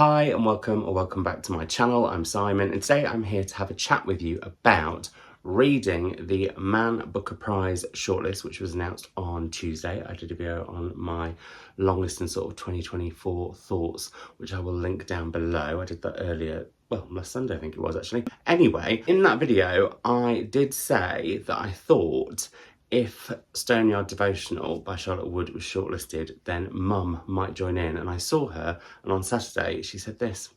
Hi and welcome back to my channel. I'm Simon and today I'm here to have a chat with you about reading the Man Booker Prize shortlist, which was announced on Tuesday. I did a video on my long list and sort of 2024 thoughts, which I will link down below. I did that earlier, well, last Sunday I think it was actually. Anyway, in that video I did say that I thought if Stoneyard Devotional by Charlotte Wood was shortlisted, then Mum might join in. And I saw her, and on Saturday she said this.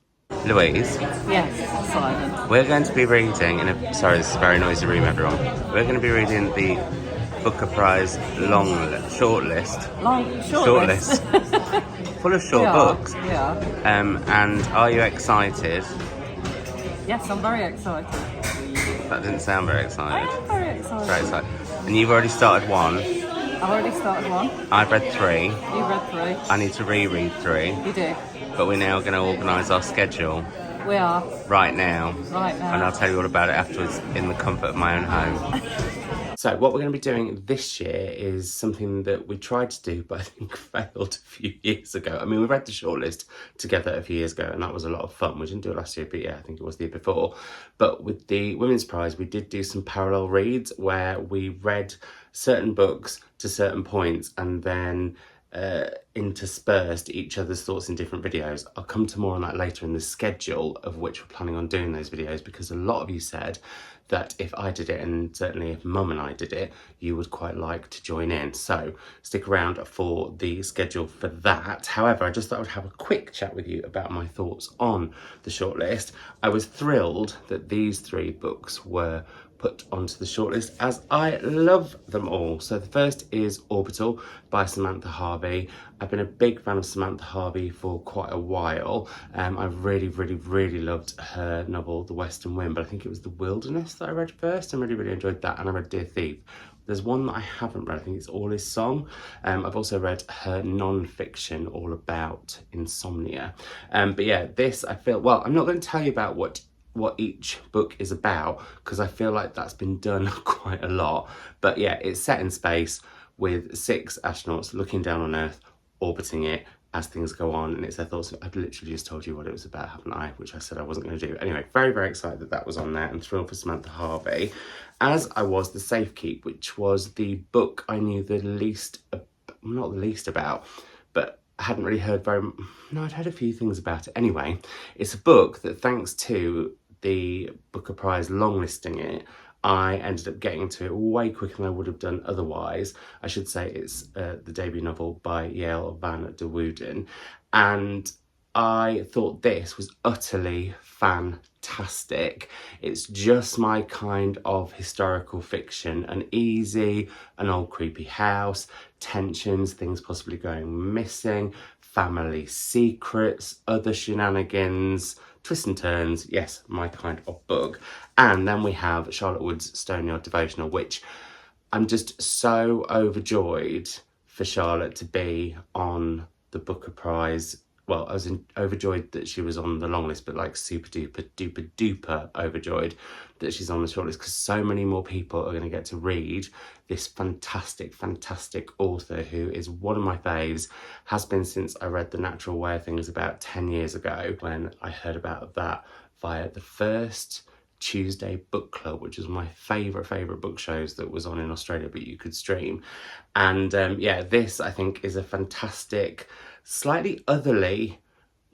Louise? Yes, Simon. We're going to be reading, sorry, this is a very noisy room, everyone. We're going to be reading the Booker Prize shortlist. Full of short books. Yeah. And are you excited? Yes, I'm very excited. That didn't sound very excited. I am very excited. Very excited. And you've already started one. I've already started one. I've read 3. You've read 3. I need to reread 3. You do. But we're now going to organise our schedule. We are. Right now. Right now. And I'll tell you all about it afterwards in the comfort of my own home. So what we're going to be doing this year is something that we tried to do, but I think failed a few years ago. I mean, we read the shortlist together a few years ago, and that was a lot of fun. We didn't do it last year, but yeah, I think it was the year before. But with the Women's Prize, we did do some parallel reads where we read certain books to certain points and then interspersed each other's thoughts in different videos. I'll come to more on that later in the schedule of which we're planning on doing those videos, because a lot of you said that if I did it, and certainly if Mum and I did it, you would quite like to join in. So stick around for the schedule for that. However, I just thought I would have a quick chat with you about my thoughts on the shortlist. I was thrilled that these 3 books were put onto the shortlist, as I love them all. So the first is Orbital by Samantha Harvey. I've been a big fan of Samantha Harvey for quite a while. I really loved her novel The Western Wind, but I think it was The Wilderness that I read first and really enjoyed that, and I read Dear Thief. There's one that I haven't read, I think it's All Is Song. I've also read her non-fiction all about insomnia. But yeah, this I feel, well, I'm not going to tell you about what each book is about, because I feel like that's been done quite a lot. But yeah, it's set in space with 6 astronauts looking down on Earth, orbiting it as things go on, and it's their thoughts. I've literally just told you what it was about, haven't I? Which I said I wasn't going to do. Anyway, very excited that that was on there, and thrilled for Samantha Harvey, as I was the Safekeep, which was the book I knew the least, not the least about, but I hadn't really heard I'd heard a few things about it. Anyway, it's a book that, thanks to the Booker Prize longlisting it, I ended up getting into it way quicker than I would have done otherwise. I should say it's the debut novel by Yael Van Der Wouden, and I thought this was utterly fantastic. It's just my kind of historical fiction, an old creepy house, tensions, things possibly going missing, family secrets, other shenanigans, twists and turns. Yes, my kind of book. And then we have Charlotte Wood's Stoneyard Devotional, which I'm just so overjoyed for Charlotte to be on the Booker Prize. Well, I was overjoyed that she was on the long list, but like super duper overjoyed that she's on the shortlist, because so many more people are going to get to read this fantastic author who is one of my faves, has been since I read The Natural Way of Things about 10 years ago, when I heard about that via the first Tuesday book club, which is my favourite book shows that was on in Australia, but you could stream. And yeah, this I think is a fantastic, slightly otherly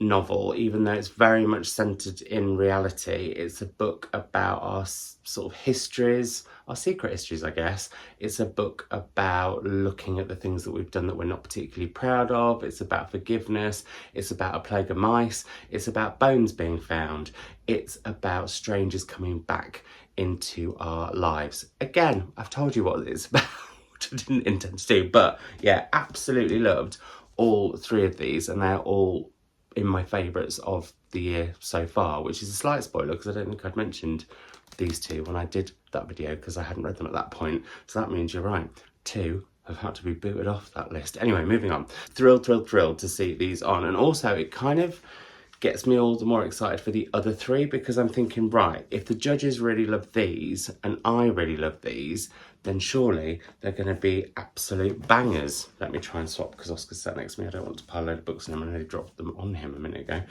novel, even though it's very much centred in reality. It's a book about our sort of histories, our secret histories, I guess. It's a book about looking at the things that we've done that we're not particularly proud of. It's about forgiveness. It's about a plague of mice. It's about bones being found. It's about strangers coming back into our lives. Again, I've told you what it's about, which I didn't intend to do, but yeah, absolutely loved all 3 of these, and they're all in my favourites of the year so far, which is a slight spoiler because I don't think I'd mentioned these 2 when I did that video, because I hadn't read them at that point. So that means you're right, 2 have had to be booted off that list. Anyway, moving on. Thrilled to see these on, and also it kind of gets me all the more excited for the other three, because I'm thinking, right, if the judges really love these and I really love these, then surely they're going to be absolute bangers. Let me try and swap, because Oscar's sat next to me. I don't want to pile a load of books on him. I nearly dropped them on him a minute ago.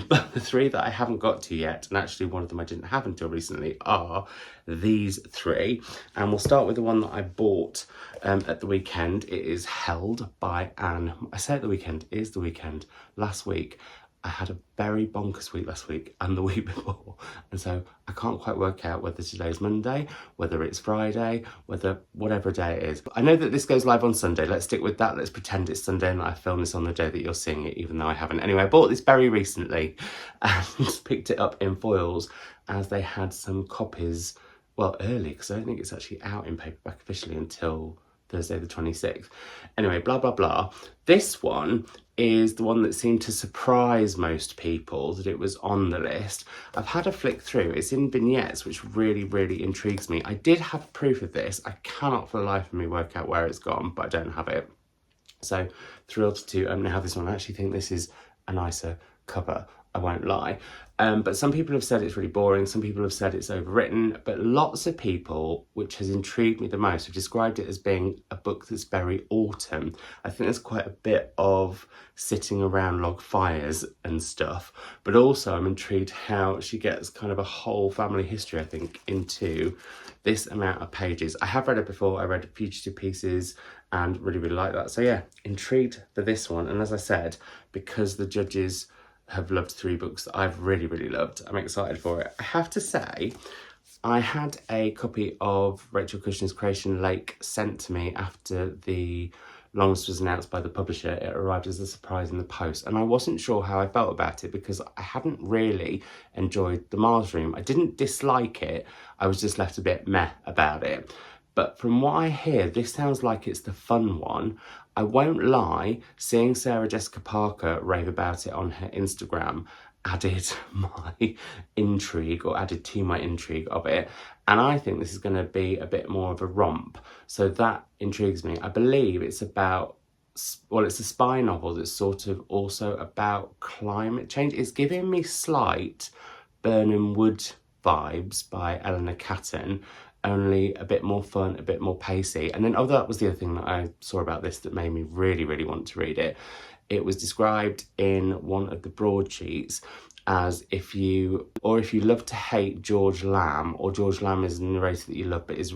But the three that I haven't got to yet, and actually one of them I didn't have until recently, are these three. And we'll start with the one that I bought at the weekend. It is Held by Anne. I say at the weekend, it is the weekend. Last week, I had a very bonkers week last week and the week before, and so I can't quite work out whether today's Monday, whether it's Friday, whether whatever day it is. But I know that this goes live on Sunday. Let's stick with that. Let's pretend it's Sunday and I filmed this on the day that you're seeing it, even though I haven't. Anyway, I bought this very recently and picked it up in foils as they had some copies, well, early, because I don't think it's actually out in paperback officially until Thursday the 26th. Anyway, blah, blah, blah. This one is the one that seemed to surprise most people that it was on the list. I've had a flick through. It's in vignettes, which really, really intrigues me. I did have proof of this. I cannot for the life of me work out where it's gone, but I don't have it. So thrilled to have this one. I actually think this is a nicer cover, I won't lie. But some people have said it's really boring. Some people have said it's overwritten. But lots of people, which has intrigued me the most, have described it as being a book that's very autumn. I think there's quite a bit of sitting around log fires and stuff. But also I'm intrigued how she gets kind of a whole family history, I think, into this amount of pages. I have read it before. I read Fugitive Pieces and really, really like that. So yeah, intrigued for this one. And as I said, because the judges have loved three books that I've really, really loved, I'm excited for it. I have to say, I had a copy of Rachel Kushner's creation Lake sent to me after the longlist was announced by the publisher. It arrived as a surprise in the post, and I wasn't sure how I felt about it because I hadn't really enjoyed The Mars Room. I didn't dislike it, I was just left a bit meh about it. But from what I hear, this sounds like it's the fun one. I won't lie, seeing Sarah Jessica Parker rave about it on her Instagram added my intrigue, or added to my intrigue of it. And I think this is going to be a bit more of a romp. So that intrigues me. I believe it's about, well, it's a spy novel that's sort of also about climate change. It's giving me slight Birnam Wood vibes by Eleanor Catton, only a bit more fun, a bit more pacey. And then, that was the other thing that I saw about this that made me really, really want to read it. It was described in one of the broadsheets as if you love to hate George Lamb, or George Lamb is a narrator that you love, but is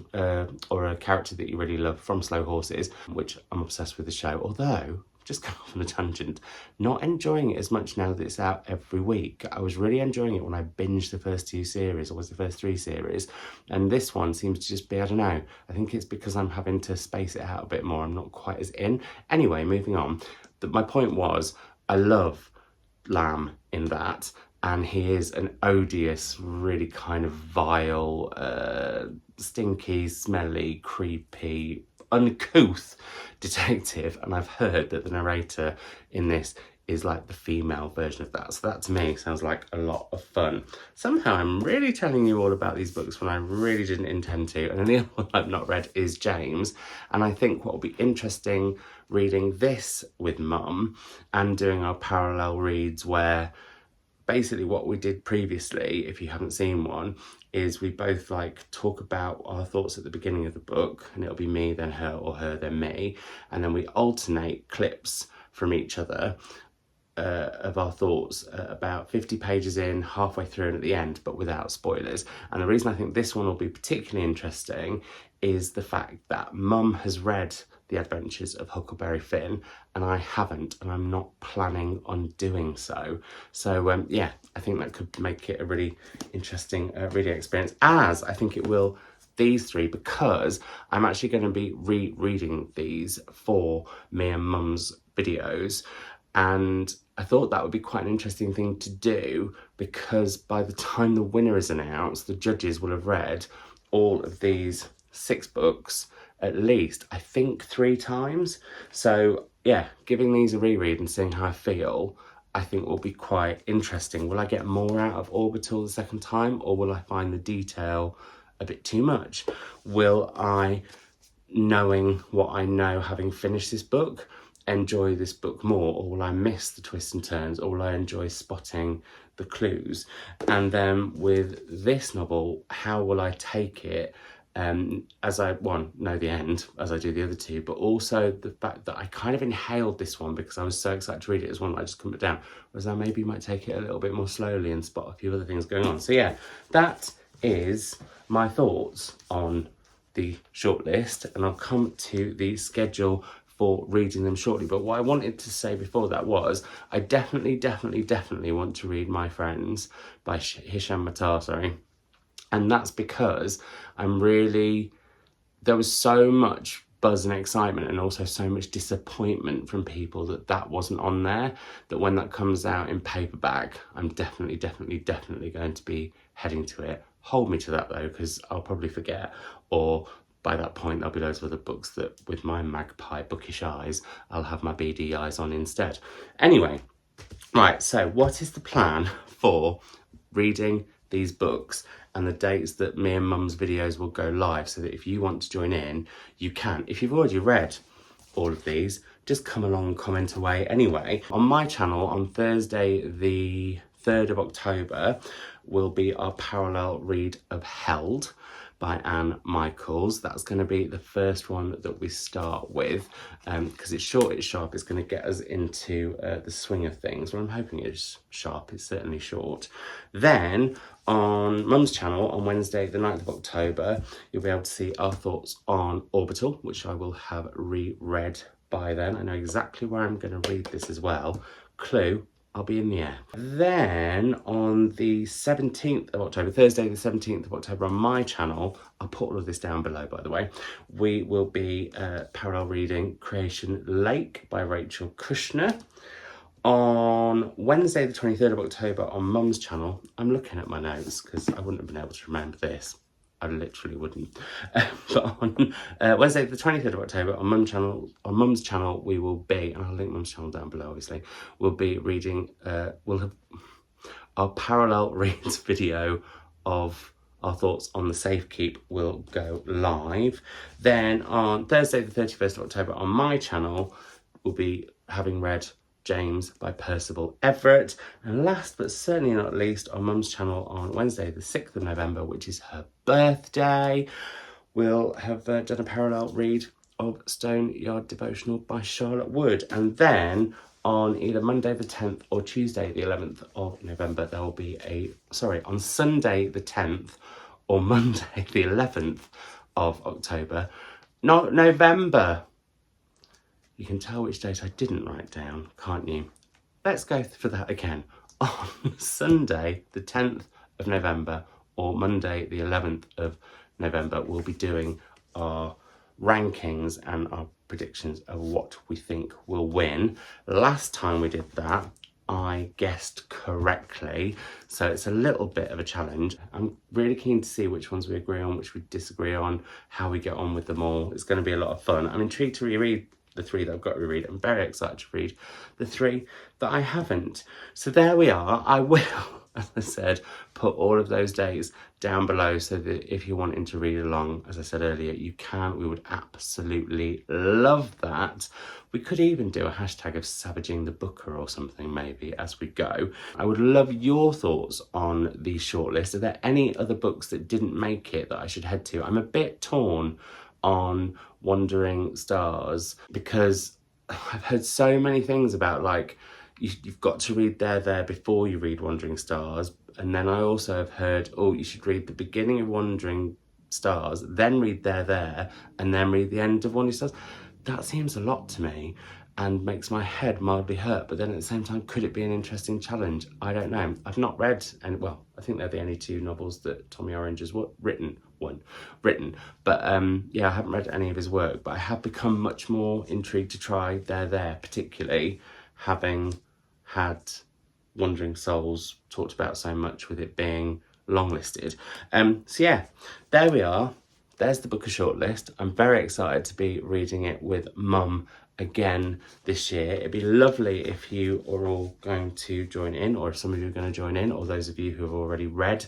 or a character that you really love from Slow Horses, which I'm obsessed with the show, although, just going off on a tangent, not enjoying it as much now that it's out every week. I was really enjoying it when I binged the first two series, or was the first three series, and this one seems to just be, I don't know, I think it's because I'm having to space it out a bit more. I'm not quite as in. Anyway, moving on. My point was, I love Lamb in that, and he is an odious, really kind of vile, stinky, smelly, creepy, uncouth detective, and I've heard that the narrator in this is like the female version of that. So that to me sounds like a lot of fun. Somehow I'm really telling you all about these books when I really didn't intend to. And then the other one I've not read is James. And I think what will be interesting reading this with Mum and doing our parallel reads, where basically what we did previously, if you haven't seen one, is we both like talk about our thoughts at the beginning of the book, and it'll be me, then her, or her, then me. And then we alternate clips from each other of our thoughts about 50 pages in, halfway through, and at the end, but without spoilers. And the reason I think this one will be particularly interesting is the fact that Mum has read The Adventures of Huckleberry Finn and I haven't, and I'm not planning on doing so. So yeah, I think that could make it a really interesting reading experience, as I think it will these three, because I'm actually going to be rereading these for me and Mum's videos. And I thought that would be quite an interesting thing to do, because by the time the winner is announced, the judges will have read all of these 6 books at least, I think, 3 times. So yeah, giving these a reread and seeing how I feel, I think will be quite interesting. Will I get more out of Orbital the second time, or will I find the detail a bit too much? Will I, knowing what I know, having finished this book, enjoy this book more, or will I miss the twists and turns, or will I enjoy spotting the clues? And then with this novel, how will I take it as I, one, know the end, as I do the other two, but also the fact that I kind of inhaled this one because I was so excited to read it as one that I just couldn't put down, whereas I maybe might take it a little bit more slowly and spot a few other things going on. So yeah, that is my thoughts on the shortlist, and I'll come to the schedule for reading them shortly. But what I wanted to say before that was I definitely want to read My Friends by Hisham Matar, and that's because there was so much buzz and excitement, and also so much disappointment from people that wasn't on there, that when that comes out in paperback, I'm definitely going to be heading to it. Hold me to that though, because I'll probably forget, or by that point there'll be loads of other books that, with my magpie bookish eyes, I'll have my beady eyes on instead. Anyway, right, so what is the plan for reading these books and the dates that me and Mum's videos will go live, so that if you want to join in, you can. If you've already read all of these, just come along and comment away anyway. On my channel on Thursday the 3rd of October will be our parallel read of Held by Anne Michaels. That's going to be the first one that we start with, because it's short, it's sharp, it's going to get us into the swing of things. Well, I'm hoping it's sharp, it's certainly short. Then on Mum's channel on Wednesday the 9th of October, you'll be able to see our thoughts on Orbital, which I will have reread by then. I know exactly where I'm going to read this as well. Clue, I'll be in the air. Then on the 17th of October, Thursday the 17th of October, on my channel, I'll put all of this down below by the way, we will be parallel reading Creation Lake by Rachel Kushner. On Wednesday the 23rd of October on Mum's channel, I'm looking at my notes because I wouldn't have been able to remember this. I literally wouldn't. But on Wednesday the 23rd of October on Mum's channel, we will be, and I'll link Mum's channel down below obviously, we'll be reading, we'll have our parallel reads video of our thoughts on the Safekeep will go live. Then on Thursday the 31st of October on my channel, we'll be having read James by Percival Everett. And last but certainly not least, on Mum's channel on Wednesday the 6th of November, which is her birthday, we'll have done a parallel read of Stoneyard Devotional by Charlotte Wood. And then on either Monday the 10th or Tuesday the 11th of November, there will be on Sunday the 10th or Monday the 11th of October, not November. You can tell which date I didn't write down, can't you? Let's go for that again. On Sunday, the 10th of November, or Monday, the 11th of November, we'll be doing our rankings and our predictions of what we think will win. Last time we did that, I guessed correctly, so it's a little bit of a challenge. I'm really keen to see which ones we agree on, which we disagree on, how we get on with them all. It's going to be a lot of fun. I'm intrigued to reread the 3 that I've got to reread. I'm very excited to read the 3 that I haven't. So there we are. I will, as I said, put all of those dates down below so that if you're wanting to read along, as I said earlier, you can. We would absolutely love that. We could even do a hashtag of savaging the Booker or something maybe as we go. I would love your thoughts on the shortlist. Are there any other books that didn't make it that I should head to? I'm a bit torn on Wandering Stars because I've heard so many things about, like, you've got to read There before you read Wandering Stars, and then I also have heard, oh, you should read the beginning of Wandering Stars, then read There, and then read the end of Wandering Stars. That seems a lot to me and makes my head mildly hurt, but then at the same time, could it be an interesting challenge? I don't know. I've not read, and well, I think they're the only 2 novels that Tommy Orange has written, but yeah, I haven't read any of his work, but I have become much more intrigued to try There, particularly having had Wandering Souls talked about so much with it being longlisted. So yeah, there we are. There's the Booker Shortlist. I'm very excited to be reading it with Mum again this year. It'd be lovely if you are all going to join in, or if some of you are going to join in, or those of you who have already read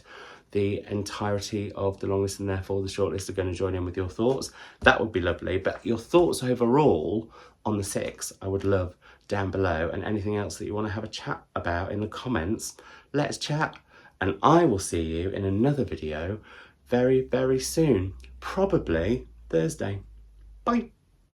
the entirety of the long list and therefore the shortlist are going to join in with your thoughts. That would be lovely. But your thoughts overall on the 6, I would love down below, and anything else that you want to have a chat about in the comments, let's chat. And I will see you in another video very, very soon, probably Thursday. Bye.